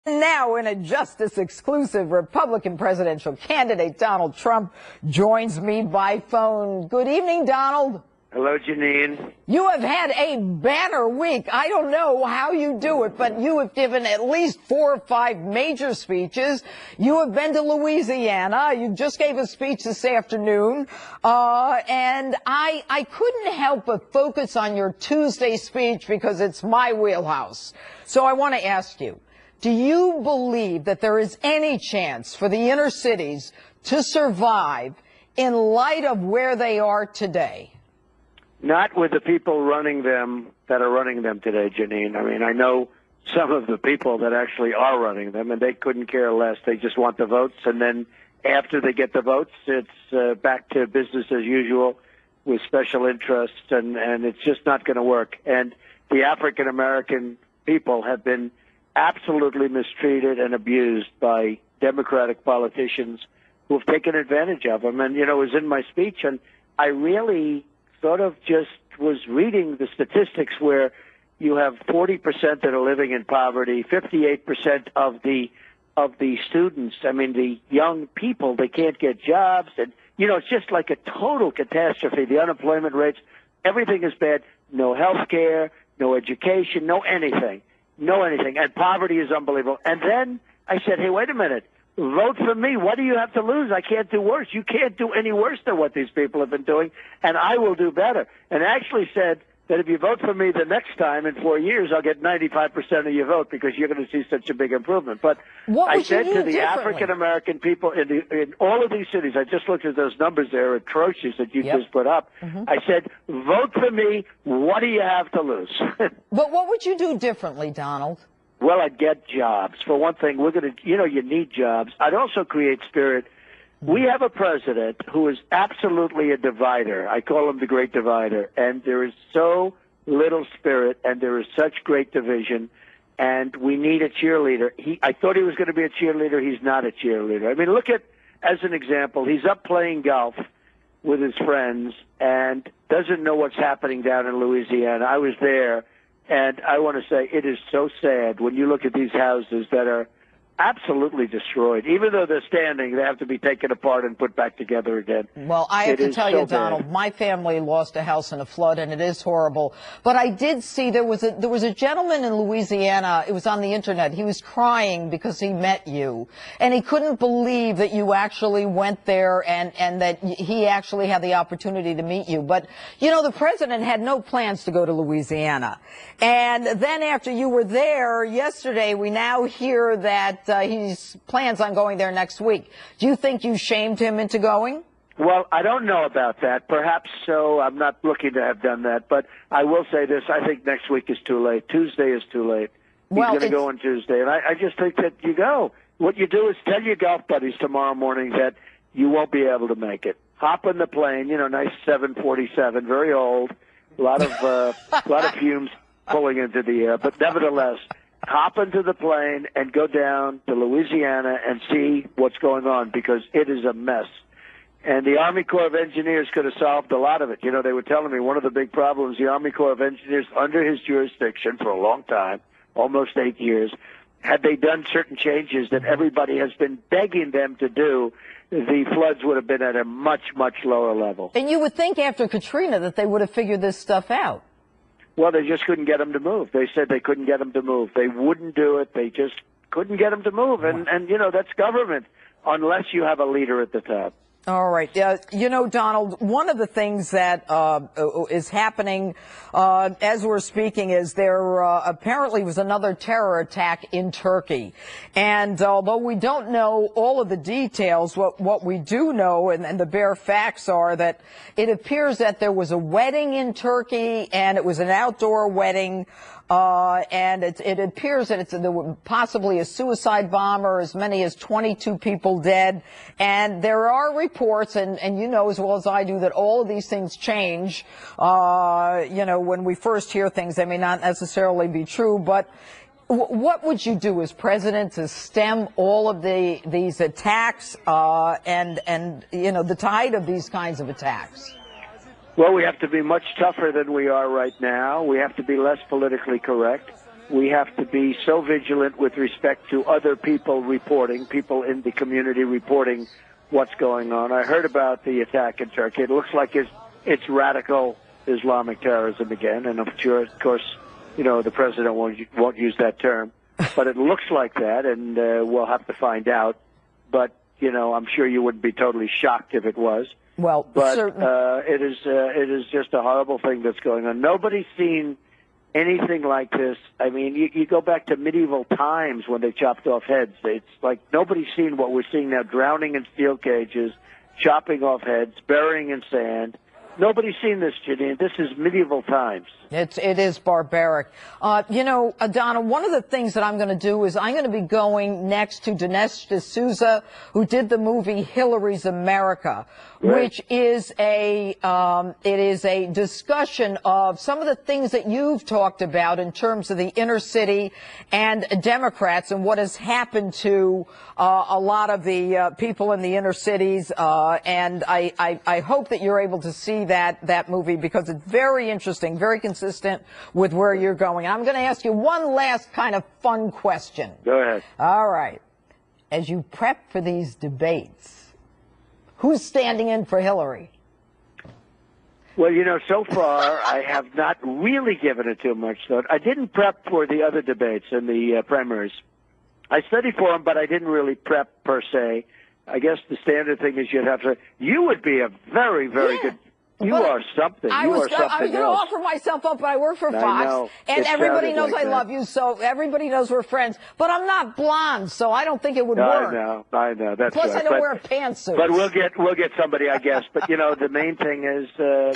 Now, in a justice-exclusive, Republican presidential candidate Donald Trump joins me by phone. Good evening, Donald. Hello, Jeanine. You have had a banner week. I don't know how you do it, but you have given at least 4 or 5 major speeches. You have been to Louisiana. You just gave a speech this afternoon. And I couldn't help but focus on your Tuesday speech because it's my wheelhouse. So I want to ask you, do you believe that there is any chance for the inner cities to survive in light of where they are today? Not with the people running them that are running them today, Jeanine. I mean, I know some of the people that actually are running them, and they couldn't care less. They just want the votes, and then after they get the votes, it's back to business as usual with special interests, and it's just not going to work. And the African-American people have been absolutely mistreated and abused by Democratic politicians who have taken advantage of them. And, you know, it was in my speech, and I really sort of just was reading the statistics where you have 40% that are living in poverty, 58% of the students, I mean, the young people, they can't get jobs. And, you know, it's just like a total catastrophe. The unemployment rates, everything is bad. No health care, no education, no anything. No anything. And poverty is unbelievable. And then I said, hey, wait a minute. Vote for me. What do you have to lose? I can't do worse. You can't do any worse than what these people have been doing, and I will do better. And I actually said that if you vote for me the next time in 4 years, I'll get 95% of your vote because you're going to see such a big improvement. But I said to the African-American people in all of these cities, I just looked at those numbers. They're atrocious that you just put up. I said, vote for me. What do you have to lose? But what would you do differently, Donald? Well, I'd get jobs. For one thing, we're going to, you know, you need jobs. I'd also create spirit. We have a president who is absolutely a divider. I call him the great divider. And there is so little spirit, and there is such great division, and we need a cheerleader. I thought he was going to be a cheerleader. He's not a cheerleader. I mean, look at, as an example, he's up playing golf with his friends and doesn't know what's happening down in Louisiana. I was there. And I want to say it is so sad when you look at these houses that are absolutely destroyed. Even though they're standing, they have to be taken apart and put back together again. Well, I have to tell you, Donald, my family lost a house in a flood, and it is horrible. But I did see there was a gentleman in Louisiana. It was on the internet. He was crying because he met you, and he couldn't believe that you actually went there and that he actually had the opportunity to meet you. But you know, the president had no plans to go to Louisiana, and then after you were there yesterday, we now hear that he plans on going there next week. Do you think you shamed him into going? Well, I don't know about that. Perhaps so. I'm not looking to have done that. But I will say this. I think next week is too late. Tuesday is too late. He's going to go on Tuesday. And I just think that you go. What you do is tell your golf buddies tomorrow morning that you won't be able to make it. Hop in the plane, you know, nice 747, very old, a lot of fumes pulling into the air. But nevertheless, hop into the plane and go down to Louisiana and see what's going on, because it is a mess. And the Army Corps of Engineers could have solved a lot of it. You know, they were telling me one of the big problems, the Army Corps of Engineers, under his jurisdiction for a long time, almost 8 years, had they done certain changes that everybody has been begging them to do, the floods would have been at a much, much lower level. And you would think after Katrina that they would have figured this stuff out. Well, they just couldn't get them to move. They said they couldn't get them to move. They wouldn't do it. They just couldn't get them to move. And you know, that's government, unless you have a leader at the top. All right. You know, Donald, one of the things that is happening as we're speaking is there apparently was another terror attack in Turkey. And although we don't know all of the details, what we do know and the bare facts are that it appears that there was a wedding in Turkey, and it was an outdoor wedding. And it appears that there was possibly a suicide bomb, or as many as 22 people dead. And there are reports, and you know as well as I do, that all of these things change. You know, when we first hear things, they may not necessarily be true. But what would you do as president to stem all of these attacks and you know, the tide of these kinds of attacks? Well, we have to be much tougher than we are right now. We have to be less politically correct. we have to be so vigilant with respect to other people reporting, people in the community reporting what's going on. I heard about the attack in Turkey. It looks like it's radical Islamic terrorism again, and I'm sure, of course, the president won't use that term, but it looks like that, and we'll have to find out. But I'm sure you wouldn't be totally shocked if it was. Well, but it is just a horrible thing that's going on. Nobody's seen anything like this. I mean, you go back to medieval times when they chopped off heads. It's like nobody's seen what we're seeing now: drowning in steel cages, chopping off heads, burying in sand. Nobody's seen this, Jeanine. This is medieval times. It is barbaric. Donna, one of the things that I'm going to do is I'm going to be going next to Dinesh D'Souza, who did the movie Hillary's America, right, which is it is a discussion of some of the things that you've talked about in terms of the inner city and Democrats and what has happened to a lot of the people in the inner cities. And I hope that you're able to see that movie, because it's very interesting, very consistent with where you're going. I'm going to ask you one last kind of fun question. Go ahead. All right. As you prep for these debates, who's standing in for Hillary? Well, so far I have not really given it too much thought. I didn't prep for the other debates in the primaries. I studied for them, but I didn't really prep per se. I guess the standard thing is you would be a very, very good. You are something. I was going to offer myself up, but I work for Fox, and everybody knows I love you, so everybody knows we're friends. But I'm not blonde, so I don't think it would work. I know. That's Plus, right. I don't wear pantsuits. But we'll get somebody, I guess. But the main thing is,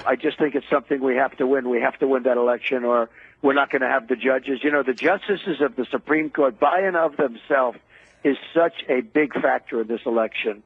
I just think it's something we have to win. We have to win that election, or we're not going to have the judges. The justices of the Supreme Court, by and of themselves, is such a big factor in this election,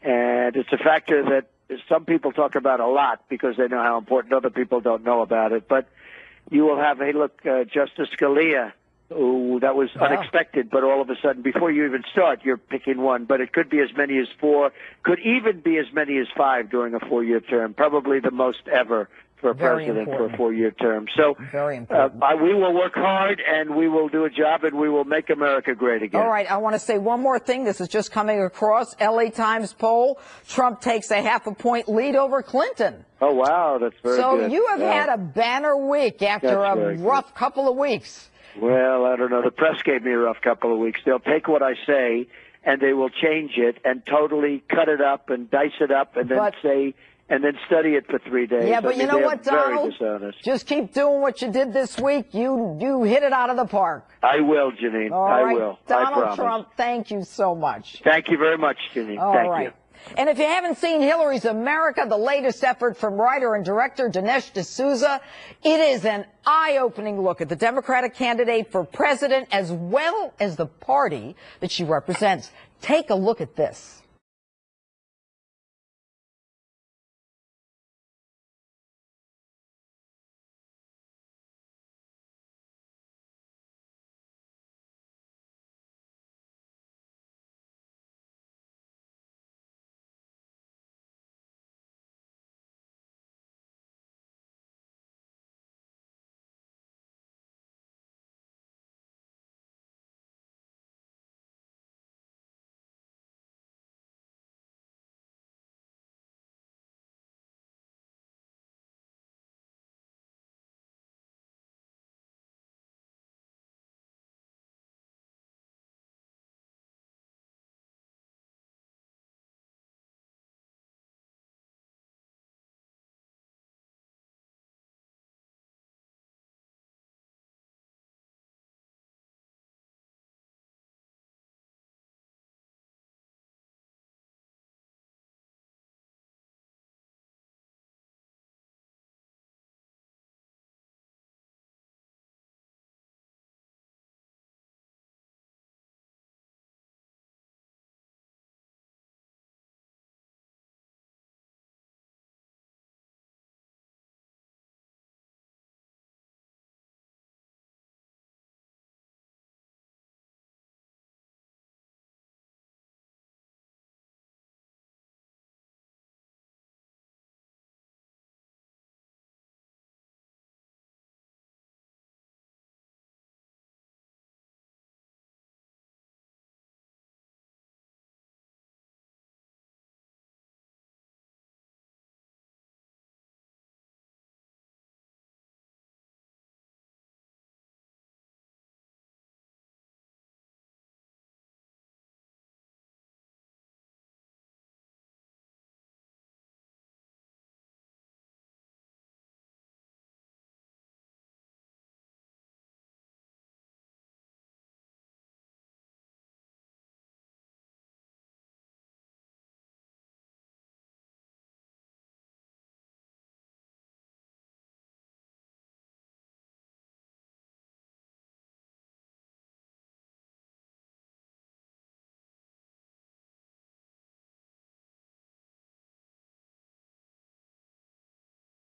and it's a factor that some people talk about a lot because they know how important. Other people don't know about it. But you will have, Justice Scalia, that was unexpected, but all of a sudden, before you even start, you're picking one. But it could be as many as 4, could even be as many as 5 during a 4-year term, probably the most ever for a president for a 4-year term. So we will work hard, and we will do a job, and we will make America great again. All right. I want to say one more thing. This is just coming across. LA Times poll. Trump takes a half-a-point lead over Clinton. Oh, wow. That's very good. So you have had a banner week after a rough couple of weeks. Well, I don't know. The press gave me a rough couple of weeks. They'll take what I say, and they will change it and totally cut it up and dice it up and then study it for 3 days. Yeah, but you know what, Donald? Very dishonest. Just keep doing what you did this week. You hit it out of the park. I will, Jeanine. I will. Donald Trump, thank you so much. Thank you very much, Jeanine. Thank you. And if you haven't seen Hillary's America, the latest effort from writer and director Dinesh D'Souza, it is an eye-opening look at the Democratic candidate for president as well as the party that she represents. Take a look at this.